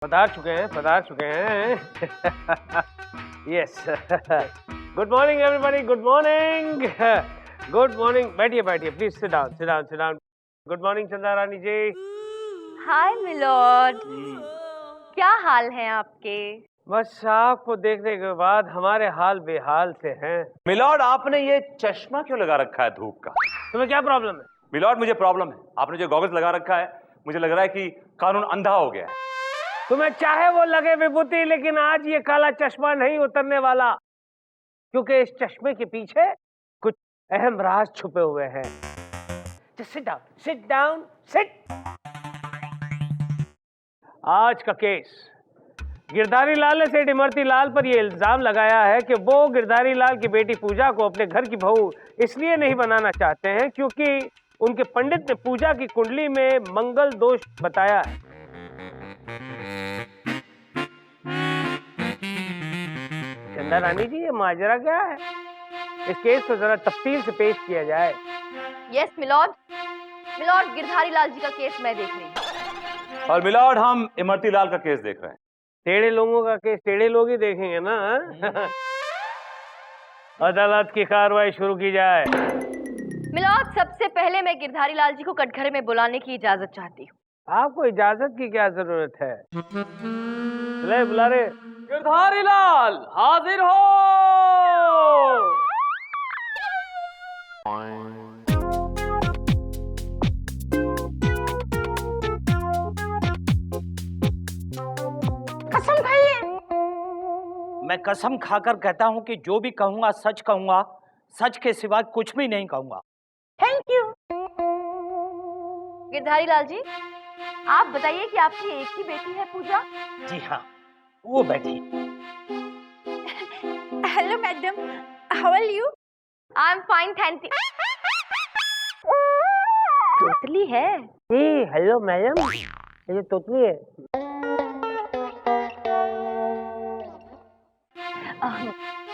पधार चुके हैं yes good morning everybody, good morning, good morning. बैठिए please, sit down. Good morning Chanda Rani ji. Hi milord, क्या हाल है आपके? बस आपको देखने के बाद हमारे हाल बेहाल से हैं। मिलॉर्ड, आपने ये चश्मा क्यों लगा रखा है धूप का? तुम्हें क्या प्रॉब्लम है? मिलॉर्ड, मुझे प्रॉब्लम है। आपने जो गॉगल्स लगा रखा है, मुझे लग रहा है कि कानून अंधा हो गया है। तुम्हें चाहे वो लगे विभूति, लेकिन आज ये काला चश्मा नहीं उतरने वाला, क्योंकि इस चश्मे के पीछे कुछ अहम राज छुपे हुए हैं। Sit down. आज का केस, गिरधारी लाल ने सेठ इमरती लाल पर यह इल्जाम लगाया है कि वो गिरधारी लाल की बेटी पूजा को अपने घर की बहू इसलिए नहीं बनाना चाहते हैं क्योंकि उनके पंडित ने पूजा की कुंडली में मंगल दोष बताया है। चंदा रानी जी, ये माजरा क्या है? इस केस को जरा तफसील से पेश किया जाए। यस मिलॉर्ड, गिरधारी लाल जी का केस मैं देख रही हूँ। और मिलॉर्ड, हम इमरती लाल का केस देख रहे हैं। टेढ़े लोगों का केस टेढ़े लोग ही देखेंगे ना। अदालत की कार्रवाई शुरू की जाए। मिलॉर्ड, सबसे पहले मैं गिरधारी लाल जी को कटघरे में बुलाने की इजाजत चाहती हूँ। आपको इजाजत की क्या जरूरत है? ले बुला रे। गिरधारी लाल हाजिर हो। कसम खाइए। मैं कसम खाकर कहता हूं कि जो भी कहूंगा सच कहूंगा, सच के सिवा कुछ भी नहीं कहूंगा। Thank you. गिरधारी लाल जी, आप बताइए कि आपकी एक ही बेटी है पूजा? जी हाँ, वो बैठी। Hello madam, how are you? I am fine, thank you. तोतली है। हेलो मैडम, ये तोतली है।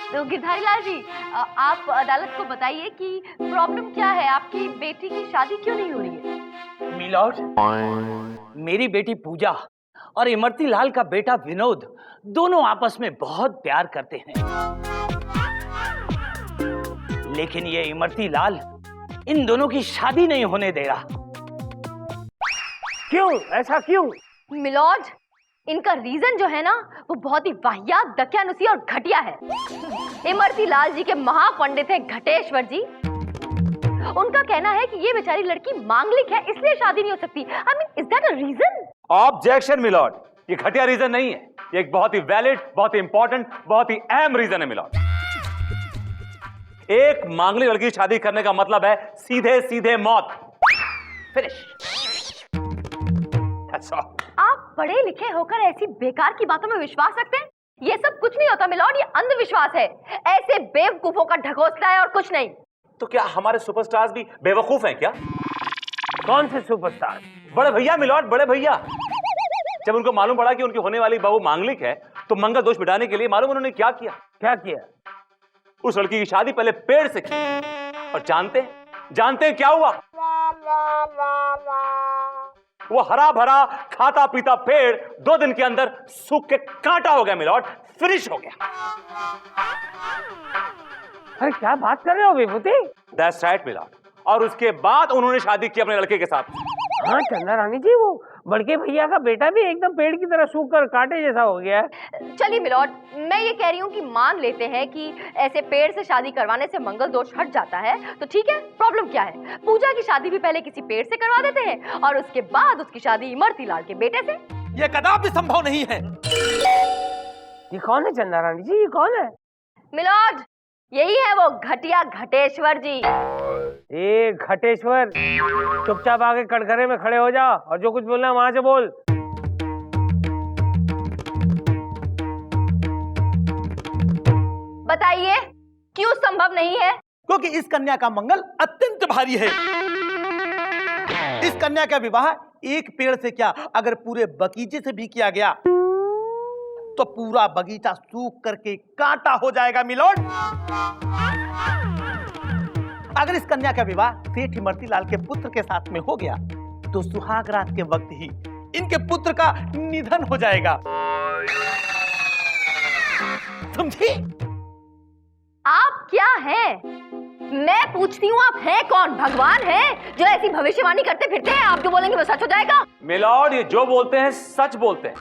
तो गिरधारी लाल जी, आप अदालत को बताइए कि प्रॉब्लम क्या है, आपकी बेटी की शादी क्यों नहीं हो रही है? मिलॉर्ड, मेरी बेटी पूजा और इमरती लाल का बेटा विनोद दोनों आपस में बहुत प्यार करते हैं, लेकिन ये इमरती लाल इन दोनों की शादी नहीं होने दे रहा। क्यों? ऐसा क्यों? मिलॉर्ड, इनका रीजन जो है ना, वो बहुत ही वाहियात, दकियानुसी और घटिया है। इमरती लाल जी के महापंडित है घटेश्वर जी। उनका कहना है कि ये बेचारी लड़की मांगलिक है, इसलिए शादी नहीं हो सकती। I mean, is that a reason? Objection my lord, ये घटिया रीजन नहीं है। ये एक बहुत ही वैलिड, बहुत ही इंपॉर्टेंट, बहुत ही अहम रीजन है मिलॉर्ड। एक मांगलिक लड़की की शादी करने का मतलब है सीधे सीधे मौत। फिनिश। That's all. आप पढ़े लिखे होकर ऐसी बेकार की बातों में विश्वास रखते हैं? ये सब कुछ नहीं होता मिलॉर्ड, ये अंधविश्वास है। ऐसे बेवकूफों का ढकोसला है और कुछ नहीं। तो क्या हमारे सुपरस्टार्स भी बेवकूफ हैं क्या? कौन से सुपरस्टार? बड़े भैया मिलॉर्ड, बड़े भैया। जब उनको मालूम पड़ा कि उनकी होने वाली बहू मांगलिक है, तो मंगल दोष मिटाने के लिए मालूम उन्होंने क्या किया? क्या किया? उस लड़की की शादी पहले पेड़ से की। और जानते हैं क्या हुआ? वो हरा भरा खाता पीता पेड़ 2 दिन के अंदर सूख के कांटा हो गया मिलॉर्ड, फिनिश हो गया। अरे क्या बात कर रहे हो विभूति? That's right milord. और उसके बाद उन्होंने शादी की अपने लड़के के साथ। हाँ चंदा रानी जी, वो बड़के भैया का बेटा भी एकदम पेड़ की तरह सूख कर कांटे जैसा हो गया है। चलिए मिलॉर्ड, मैं ये कह रही हूँ कि मान लेते हैं कि ऐसे पेड़ से शादी करवाने से मंगल दोष हट जाता है, तो ठीक है। प्रॉब्लम क्या है? पूजा की शादी भी पहले किसी पेड़ से करवा देते हैं और उसके बाद उसकी शादी इमरती लाल के बेटे से। ये कदापि संभव नहीं है। ये कौन है चंदा रानी जी? ये कौन है? मिलॉर्ड, यही है वो घटिया घटेश्वर जी। ए घटेश्वर, चुपचाप आके कटघरे में खड़े हो जा और जो कुछ बोलना है वहां से बोल। बताइए क्यों संभव नहीं है? क्योंकि इस कन्या का मंगल अत्यंत भारी है। इस कन्या का विवाह एक पेड़ से क्या, अगर पूरे बगीचे से भी किया गया तो पूरा बगीचा सूख करके कांटा हो जाएगा मिलॉर्ड। अगर इस कन्या का विवाह सेठ इमरती लाल के पुत्र के साथ में हो गया तो सुहाग रात के वक्त ही इनके पुत्र का निधन हो जाएगा। समझी? आप क्या हैं? मैं पूछती हूँ, आप हैं कौन? भगवान हैं जो ऐसी भविष्यवाणी करते फिरते हैं? आप जो बोलेंगे वो सच हो जाएगा। मिलॉर्ड, ये जो बोलते हैं सच बोलते हैं।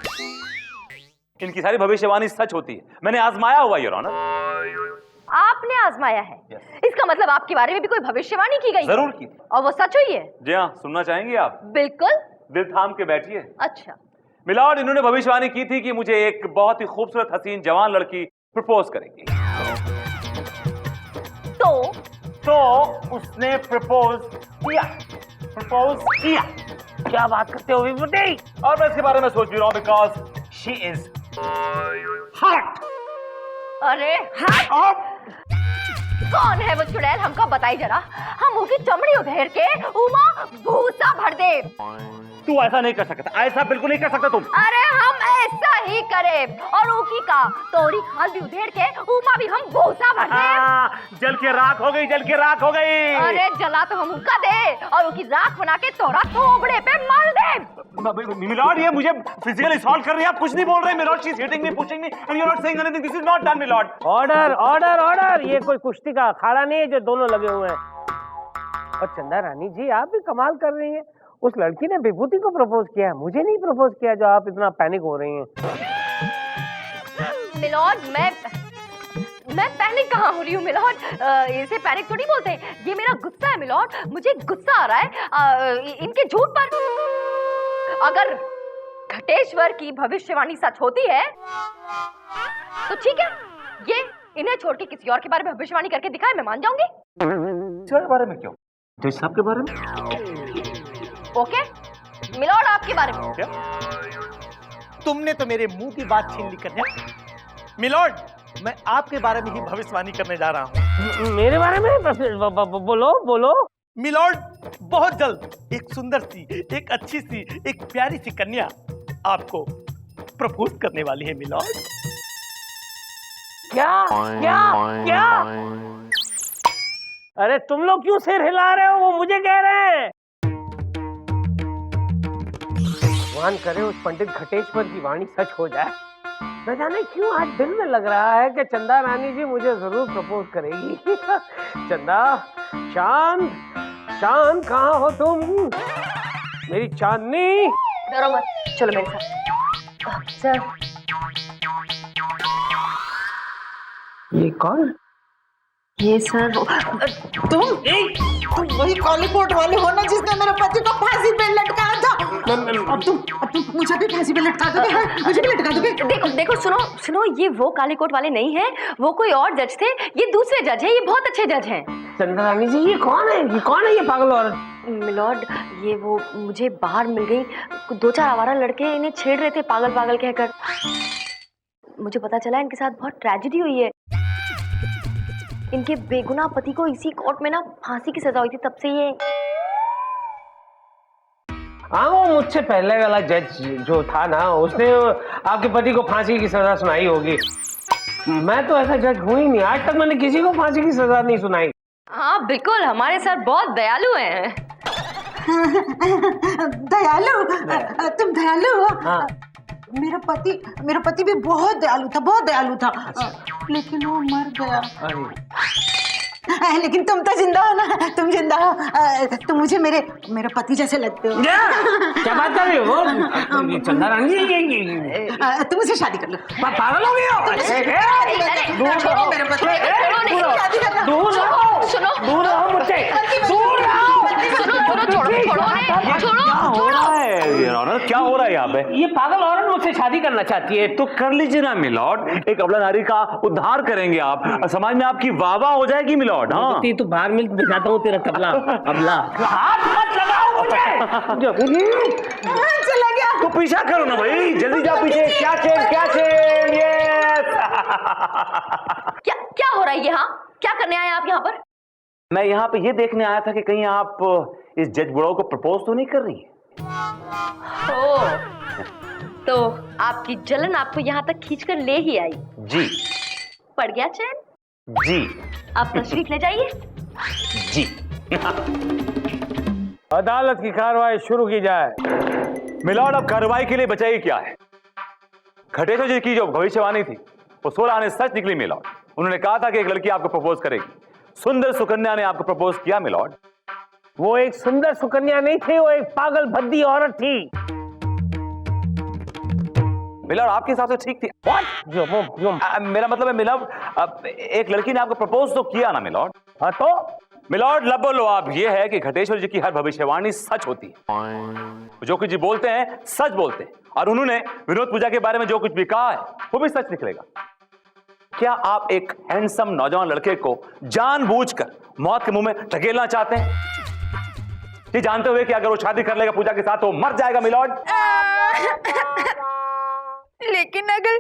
इनकी सारी भविष्यवाणी सच होती है, मैंने आजमाया हुआ योर ऑनर। आपने आजमाया है? इसका मतलब आपके बारे में भी कोई भविष्यवाणी की गई? जरूर की। और वो सच हुई है? जी हाँ, सुनना चाहेंगे आप? बिल्कुल। दिल थाम के बैठिए। अच्छा। मिलॉर्ड, इन्होंने भविष्यवाणी की थी कि मुझे एक बहुत ही खूबसूरत हसीन जवान लड़की प्रपोज करेगी। तो उसने प्रपोज किया। क्या बात करते हो विभूति? और मैं इसके बारे में सोच भी रहा हूँ बिकॉज शी इज हॉट। अरे हट! कौन है वो चुड़ैल? हमको बताई जरा। हम मुंह की चमड़ी उधेड़ के उमा भूसा भर दे। तू ऐसा नहीं कर सकता, ऐसा बिल्कुल नहीं कर सकता तुम। अरे हम ऐसा ही करे और ऊकी का तोड़ी खाल भी उधेड़ के उमा भी हम भूसा भर दे। जल के राख हो गई, जल के राख हो गई। अरे जला तो हम उनका दे और उनकी राख बना के तोड़ा थोबड़े पे मल दे। मिलॉर्ड, ये मुझे फिजिकली असॉल्ट कर रही है, आप कुछ नहीं बोल रहे। My lord, she is hitting me, pushing me and you are not saying anything. This is not done my lord. Order order order! ये कोई कुश्ती का अखाड़ा नहीं है जो दोनों लगे हुए हैं। और चंदा रानी जी, आप भी कमाल कर रही हैं। उस लड़की ने विभूति को प्रपोज किया है, मुझे नहीं प्रपोज किया, जो आप इतना पैनिक हो रही हैं। मिलॉर्ड, मैं पैनिक कहाँ हो रही हूँ मिलॉर्ड? इसे पैनिक थोड़ी बोलते हैं, ये मेरा गुस्सा है मिलॉर्ड। मुझे गुस्सा आ रहा है इनके झूठ पर। अगर घटेश्वर की भविष्यवाणी सच होती है तो ठीक है, ये इन्हें छोड़ के किसी और के बारे में भविष्यवाणी करके दिखाए, मैं मान जाऊंगी। इसके बारे में क्यों? तो इस सब के बारे में? ओके मिलॉर्ड, आपके बारे में। क्या? तुमने तो मेरे मुंह की बात छीन ली कन्या। मिलॉर्ड, मैं आपके बारे में ही भविष्यवाणी करने जा रहा हूँ। मेरे बारे में? बोलो बोलो। मिलॉर्ड, बहुत जल्द एक सुंदर सी, एक अच्छी सी, एक प्यारी सी कन्या आपको प्रपोज करने वाली है मिलॉर्ड। क्या क्या क्या? अरे तुम लोग क्यों सिर हिला रहे हो? वो मुझे कह रहे हैं। भगवान करे उस पंडित घटेश्वर की वाणी सच हो जाए। न जाने क्यों आज दिल में लग रहा है कि चंदा रानी जी मुझे जरूर प्रपोज करेगी। चंदा, चांद, चांद कहाँ हो तुम? मेरी चांदनी। डरो मत, चलो मेरे साथ। सर, ये कौन? ये सर तुम वही काली कोट वाले हो ना जिसने मेरे पति को फांसी पे लटकाया था। अब तुम मुझे भी फांसी पे लटका दोगे? हाँ, मुझे भी लटका दोगे? देखो देखो, सुनो, ये वो काले कोट वाले नहीं हैं, वो कोई और जज थे। ये दूसरे जज हैं, ये बहुत अच्छे जज हैं। चंदा रानी जी, ये कौन है? ये कौन है ये पागल औरत? मिलॉर्ड, ये वो मुझे बाहर मिल गई। 2-4 आवारा लड़के इन्हें छेड़ रहे थे पागल पागल कहकर। मुझे पता चला इनके साथ बहुत ट्रेजेडी हुई है। इनके बेगुनाह पति को इसी कोर्ट में ना फांसी की सजा हुई थी, तब से ये। हाँ, वो मुझसे पहले वाला जज जो था ना, उसने आपके पति को फांसी की सजा सुनाई होगी। मैं तो ऐसा जज हूँ ही नहीं, आज तक मैंने किसी को फांसी की सजा नहीं सुनाई। हाँ बिल्कुल, हमारे सर बहुत दयालु हैं। दयालु? तुम दयालु हो? हाँ। मेरा पति भी बहुत दयालु था। लेकिन वो मर गया। लेकिन तुम तो जिंदा हो ना, तुम जिंदा हो। तुम मुझे मेरे पति जैसे लगते हो। क्या बात कर रही हो? वो चंदा रानी जी, तुम मुझसे शादी कर लो। पागल हो गई हो? छोड़ो मेरे पति, शादी करना। दूर रहो मुझसे, दूर रहो। क्या हो रहा है यहाँ पे? ये पागल औरत मुझसे शादी करना चाहती है। तो कर लीजिए ना मिलॉर्ड, एक अबला नारी का उद्धार करेंगे आप, समाज में आपकी वाहवाह हो जाएगी मिलॉर्ड। हाँ, तो बाहर मिल दिखाता हूँ तेरा कपला अबला। हाथ मत लगाओ मुझे। चला गया। तो पीछा करो ना भाई, जल्दी जाओ पीछे। क्या चेन यस। क्या हो रहा है यहाँ? क्या करने आए आप यहाँ पर? मैं यहाँ पे ये देखने आया था कि कहीं आप इस जज बुढ़ाऊ को प्रपोज तो नहीं कर रही? तो आपकी जलन आपको यहाँ तक खींचकर ले ही आई। जी। पड़ गया चैन? जी। आप तशरीफ ले जाइए। जी। अदालत की कार्रवाई शुरू की जाए। मिलॉर्ड, अब कार्रवाई के लिए बचाई क्या है? घटेश्वर जी की जो भविष्यवाणी थी वो 16 आने सच निकली मिलॉर्ड। उन्होंने कहा था कि एक लड़की आपको प्रपोज करेगी। सुंदर सुकन्या ने आपको प्रपोज किया मिलॉर्ड। वो एक सुंदर सुकन्या नहीं थी, वो एक पागल भद्दी औरत थी। मिलॉर्ड, आपके हिसाब से ठीक थी? मेरा मतलब है मिलॉर्ड, एक लड़की ने आपको प्रपोज तो किया ना मिलॉर्ड। हाँ तो मिलॉर्ड, लबोलवाब ये है कि घटेश्वर जी की हर भविष्यवाणी सच होती है। जो कुछ जी बोलते हैं सच बोलते हैं, और उन्होंने विनोद पूजा के बारे में जो कुछ भी कहा है वो भी सच निकलेगा। क्या आप एक हैंडसम नौजवान लड़के को जानबूझकर मौत के मुंह में ढकेलना चाहते हैं, ये जानते हुए कि अगर वो शादी कर लेगा पूजा के साथ तो वो मर जाएगा मिलॉर्ड? लेकिन अगर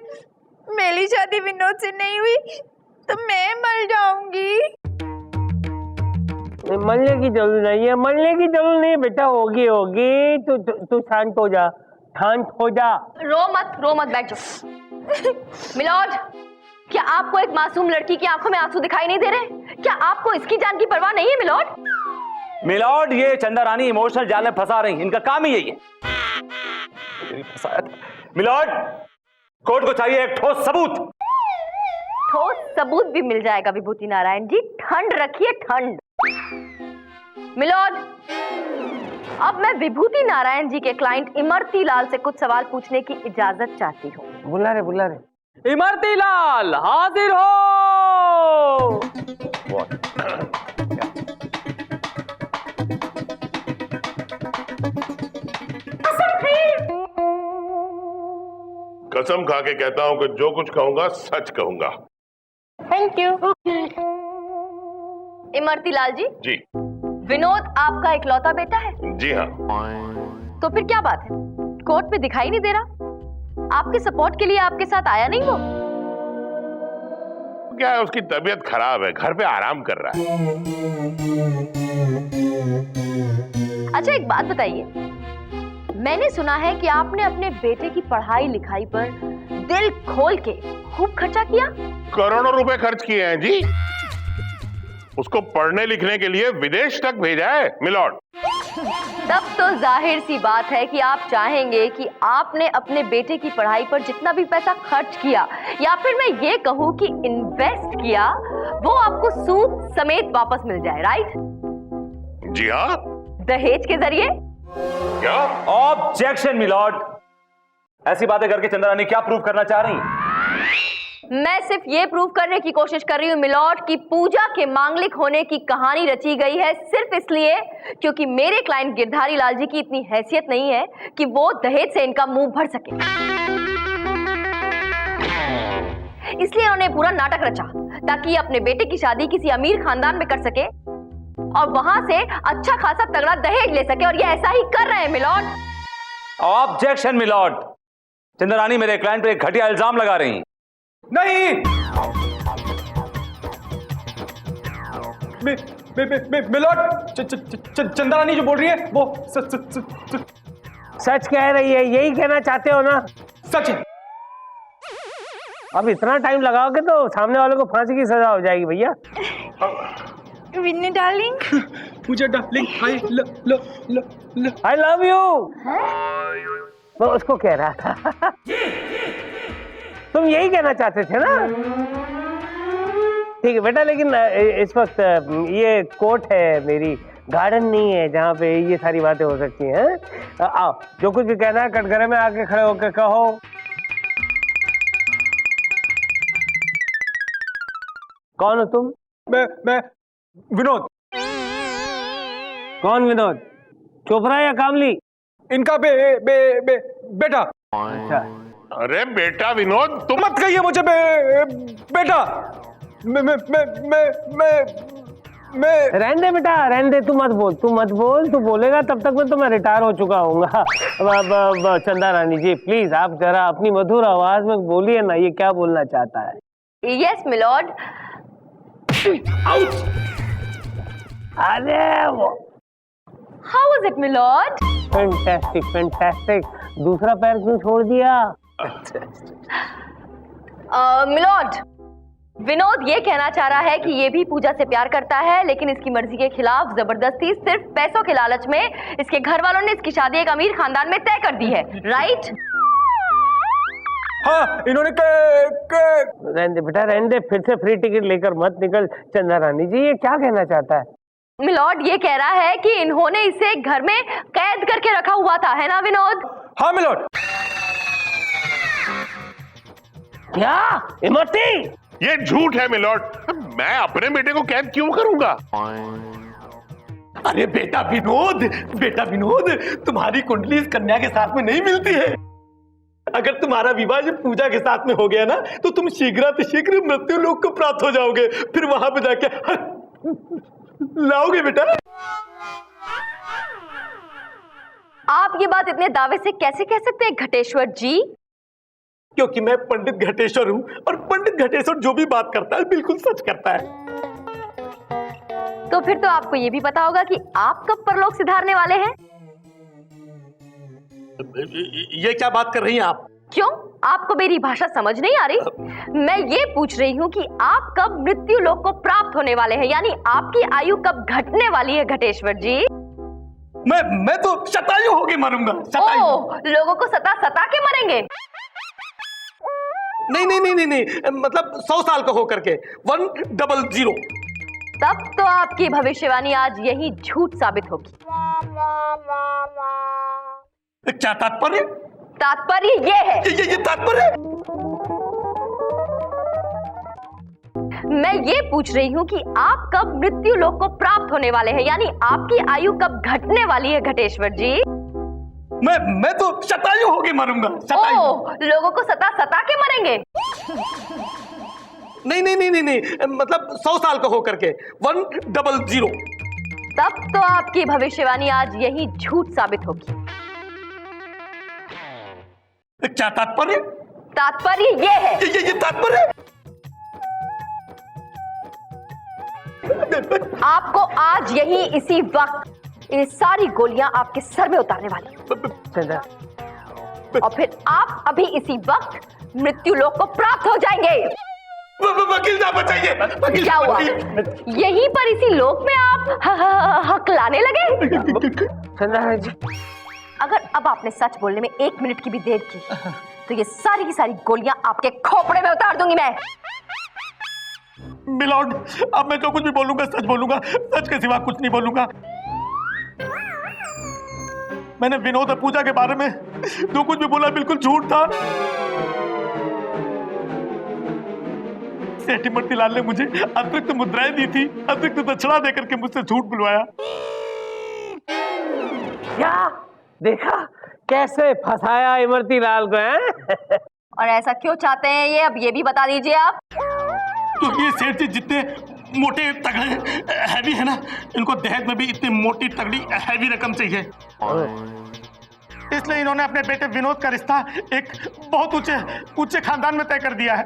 मेरी शादी विनोद से नहीं हुई तो मैं मर जाऊंगी। मरने की जरूरत नहीं है, मरने की जरूरत नहीं है बेटा, होगी होगी। तू शांत हो जा, शांत हो जा। रो मत बैठ जाओ। मिलॉर्ड, क्या आपको एक मासूम लड़की की आंखों में आंसू दिखाई नहीं दे रहे? क्या आपको इसकी जान की परवाह नहीं है मिलॉर्ड? मिलॉर्ड, ये चंदा रानी इमोशनल जाल में फंसा रही, इनका काम ही यही है। मिलॉर्ड, कोर्ट को चाहिए एक ठोस सबूत। ठोस सबूत भी मिल जाएगा विभूति नारायण जी, ठंड रखिए ठंड। मिलॉर्ड, अब मैं विभूति नारायण जी के क्लाइंट इमरती लाल से कुछ सवाल पूछने की इजाजत चाहती हूँ। बुला रहे। इमरती लाल हाजिर हो। कसम खा के कहता हूं कि जो कुछ कहूंगा सच कहूंगा। Thank you. इमरती लाल जी, जी विनोद आपका इकलौता बेटा है? जी हाँ। तो फिर क्या बात है, कोर्ट में दिखाई नहीं दे रहा? आपके सपोर्ट के लिए आपके साथ आया नहीं वो? क्या है, उसकी तबीयत खराब है, घर पे आराम कर रहा है। अच्छा एक बात बताइए, मैंने सुना है कि आपने अपने बेटे की पढ़ाई लिखाई पर दिल खोल के खूब खर्चा किया। करोड़ों रुपए खर्च किए हैं जी। उसको पढ़ने लिखने के लिए विदेश तक भेजा है मिलॉर्ड। तब तो जाहिर सी बात है कि आप चाहेंगे कि आपने अपने बेटे की पढ़ाई पर जितना भी पैसा खर्च किया, या फिर मैं ये कहूं कि इन्वेस्ट किया, वो आपको सूद समेत वापस मिल जाए, राइट? जी हाँ। दहेज के जरिए? क्या? ऑब्जेक्शन मिलॉर्ड, ऐसी बातें करके चंदा रानी क्या प्रूव करना चाह रही हैं? मैं सिर्फ ये प्रूव करने की कोशिश कर रही हूँ मिलॉर्ड कि पूजा के मांगलिक होने की कहानी रची गई है सिर्फ इसलिए क्योंकि मेरे क्लाइंट गिरधारी लाल जी की इतनी हैसियत नहीं है कि वो दहेज से इनका मुंह भर सके। इसलिए उन्होंने पूरा नाटक रचा ताकि अपने बेटे की शादी किसी अमीर खानदान में कर सके और वहां से अच्छा खासा तगड़ा दहेज ले सके, और ये ऐसा ही कर रहे हैं मिलॉर्ड। ऑब्जेक्शन मिलॉर्ड, चंदा रानी मेरे क्लाइंट पर एक घटिया इल्जाम लगा रही हैं। नहीं, मिलॉर्ड, चंदा रानी जो बोल रही है वो सच कह रही है, यही कहना चाहते हो ना? सच है। अब इतना टाइम लगाओगे तो सामने वालों को फांसी की सजा हो जाएगी भैया। Winnie darling, Pooja darling, I love you. मैं उसको कह रहा था। तुम यही कहना चाहते थे ना? ठीक है बेटा, लेकिन इस वक्त ये कोर्ट है, मेरी गार्डन नहीं है जहाँ पे ये सारी बातें हो सकती हैं। आओ, जो कुछ भी कहना है कटघरे में आके खड़े होकर कहो। कौन हो तुम? मैं विनोद। कौन विनोद? चोपड़ा या कामली? इनका बेटा। अच्छा, अरे बेटा विनोद, तुम मत कहिए मुझे बेटा। मैं रहने दे बेटा, रहने दे, तू मत बोल। तू बोलेगा तब तक मैं तो मैं रिटायर हो चुका हूँगा। चंदा रानी जी प्लीज आप जरा अपनी मधुर आवाज में बोलिए ना, ये क्या बोलना चाहता है? Yes my lord. अरे वो how was it my lord? Fantastic. दूसरा पैर क्यों छोड़ दिया? मिलॉर्ड, विनोद ये कहना चाह रहा है कि ये भी पूजा से प्यार करता है, लेकिन इसकी मर्जी के खिलाफ जबरदस्ती सिर्फ पैसों के लालच में इसके घर वालों ने इसकी शादी एक अमीर खानदान में तय कर दी है। राइट? हाँ, इन्होंने रहने दे बेटा, रहने दे, फिर से फ्री टिकट लेकर मत निकल। चंदा रानी जी, ये क्या कहना चाहता है? मिलॉर्ड ये कह रहा है कि इन्होंने इसे घर में कैद करके रखा हुआ था, है ना विनोद? हाँ मिलोट। क्या इमरती? ये झूठ है मिलोट, मैं अपने बेटे को कैद क्यों करूंगा? अरे बेटा विनोद, तुम्हारी कुंडली इस कन्या के साथ में नहीं मिलती है। अगर तुम्हारा विवाह जब पूजा के साथ में हो गया ना, तो तुम शीघ्र मृत्यु लोक को प्राप्त हो जाओगे। फिर वहां पे जाके लाओगे बेटा। आप ये बात इतने दावे से कैसे कह सकते हैं घटेश्वर जी? क्योंकि मैं पंडित घटेश्वर हूं, और पंडित घटेश्वर जो भी बात करता है बिल्कुल सच करता है। तो फिर तो आपको ये भी पता होगा कि आप कब परलोक सिधारने वाले हैं? ये क्या बात कर रही हैं आप? क्यों, आपको मेरी भाषा समझ नहीं आ रही? मैं ये पूछ रही हूँ कि आप कब मृत्यु लोक को प्राप्त होने वाले हैं, यानी आपकी आयु कब घटने वाली है घटेश्वर जी? मैं तो शतायु होके मरूंगा। ओह, लोगों को सता के मरेंगे? नहीं, मतलब 100 साल का होकर के 100। तब तो आपकी भविष्यवाणी आज यही झूठ साबित होगी। क्या तात्पर्य? तात्पर्य ये है, ये तात्पर्य? मैं ये पूछ रही हूँ कि आप कब मृत्यु लोक को प्राप्त होने वाले हैं, यानी आपकी आयु कब घटने वाली है घटेश्वर जी? मैं तो शतायु होके मरूंगा। ओह, लोगों को सता के मरेंगे? नहीं, मतलब 100 साल का होकर के 100। तब तो आपकी भविष्यवाणी आज यही झूठ साबित होगी। क्या तात्पर्य? तात्पर्य ये है, ये तात्पर्य? आपको आज यही इसी वक्त ये सारी गोलियां आपके सर में उतारने वाली चंदा, और फिर आप अभी इसी वक्त मृत्यु लोक को प्राप्त हो जाएंगे। वकील साहब बचाइए। क्या हुआ? यहीं पर इसी लोक में आप हकलाने लगे? चंदा रानी जी, अगर अब आपने सच बोलने में 1 मिनट की भी देर की तो ये सारी की सारी गोलियां आपके खोपड़े में उतार दूंगी मैं। मिलॉर्ड, अब मैं जो कुछ भी बोलूंगा सच बोलूंगा, सच के सिवा कुछ नहीं बोलूंगा। मैंने विनोद और पूजा के बारे में जो कुछ भी बोला बिल्कुल झूठ था। सेठ इमरती लाल ने मुझे अतिरिक्त मुद्राएं दी थी, अतिरिक्त दक्षिणा देकर के मुझसे झूठ बुलवाया। क्या देखा कैसे फंसाया इमरती लाल को, हैं? और ऐसा क्यों चाहते हैं ये, अब ये भी बता दीजिए आप। तो ये सेठ जी जितने मोटे तगड़े हैवी है ना, इनको दहेज में भी इतनी मोटी तगड़ी हैवी रकम चाहिए। इसलिए इन्होंने अपने बेटे विनोद का रिश्ता एक बहुत ऊंचे खानदान में तय कर दिया है।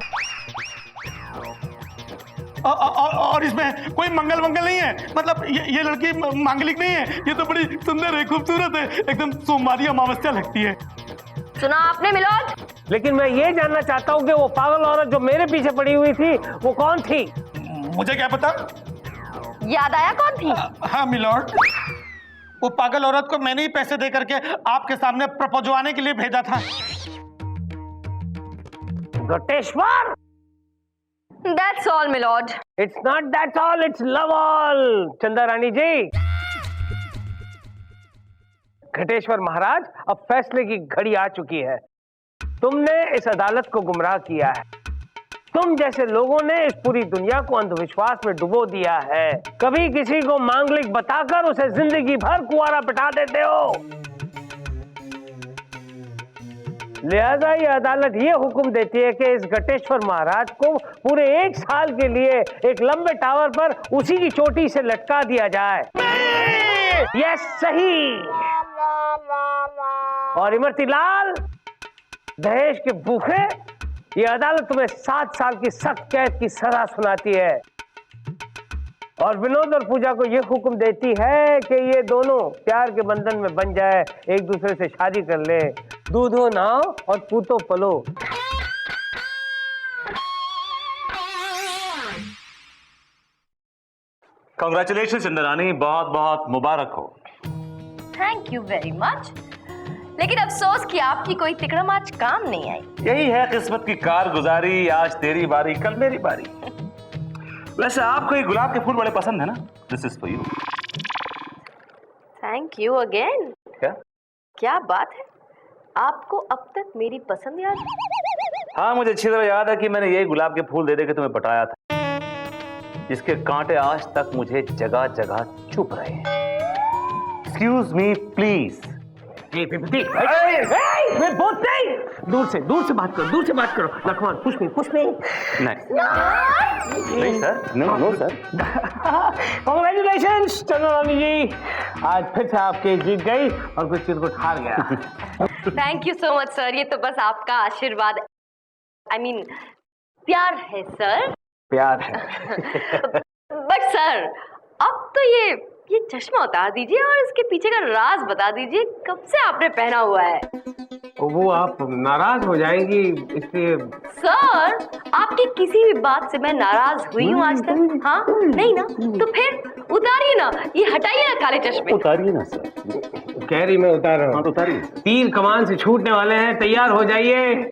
और इसमें कोई मंगल नहीं है, मतलब ये लड़की मांगलिक नहीं है, ये तो बड़ी सुंदर है, खूबसूरत है, एकदम सोमवारी अमावस्या लगती है। सुना आपने मिलोड? लेकिन मैं ये जानना चाहता हूँ कि वो पागल औरत जो मेरे पीछे पड़ी हुई थी वो कौन थी? मुझे क्या पता। याद आया कौन थी? हाँ मिलॉर्ड, वो पागल औरत को मैंने ही पैसे दे करके आपके सामने प्रपोजवाने के लिए भेजा था। Ghateshwar, That's all, milord. it's not that's all, it's love all। चंदा रानी जी, घटेश्वर महाराज, अब फैसले की घड़ी आ चुकी है। तुमने इस अदालत को गुमराह किया है, तुम जैसे लोगों ने इस पूरी दुनिया को अंधविश्वास में डुबो दिया है। कभी किसी को मांगलिक बताकर उसे जिंदगी भर कुंवारा बिठा देते हो। लिहाजा ये अदालत ये हुक्म देती है कि इस घटेश्वर महाराज को पूरे 1 साल के लिए एक लंबे टावर पर उसी की चोटी से लटका दिया जाए। यस, सही। और इमरती लाल, दहेज के भूखे, ये अदालत तुम्हें 7 साल की सख्त कैद की सजा सुनाती है। और विनोद और पूजा को यह हुक्म देती है कि ये दोनों प्यार के बंधन में बन जाए, एक दूसरे से शादी कर ले, दूधो नाव और पूतो पलो। कांग्रेचुलेशन चंद्रानी, बहुत बहुत मुबारक हो। Thank you very much. लेकिन अफसोस कि आपकी कोई तिकड़म आज काम नहीं आई। यही है किस्मत की कारगुजारी, आज तेरी बारी कल मेरी बारी। वैसे आपको ये गुलाब के फूल बड़े पसंद है ना? This is for you. Thank you again. क्या बात है, आपको अब तक मेरी पसंद याद है? हाँ, मुझे अच्छी तरह याद है कि मैंने ये गुलाब के फूल दे के तुम्हें पटाया था, जिसके कांटे आज तक मुझे जगह जगह चुभ रहे हैं। Excuse me please. मैं बहुत नहीं, दूर से बात करो लक्ष्मण। पुष्प नहीं। नहीं sir, no sir. Congratulation Chandrani ji, आज फिर से आपके जीत गई और कुछ चीज को हार गया। Thank you so much sir, ये तो बस आपका आशीर्वाद, आई मीन प्यार है सर। प्यार है। बट सर, अब तो ये चश्मा उतार दीजिए और इसके पीछे का राज बता दीजिए, कब से आपने पहना हुआ है? वो आप नाराज हो जाएंगी इसलिए। सर, आपकी किसी भी बात से मैं नाराज हुई हूँ आज तक? हाँ नहीं ना? तो फिर उतारिए ना, ये हटाइए ना काले चश्मे। उतारिए ना सर। कह रही मैं उतार रहा हूँ। उतारिए। तीर कमान से छूटने वाले हैं, तैयार हो जाइए।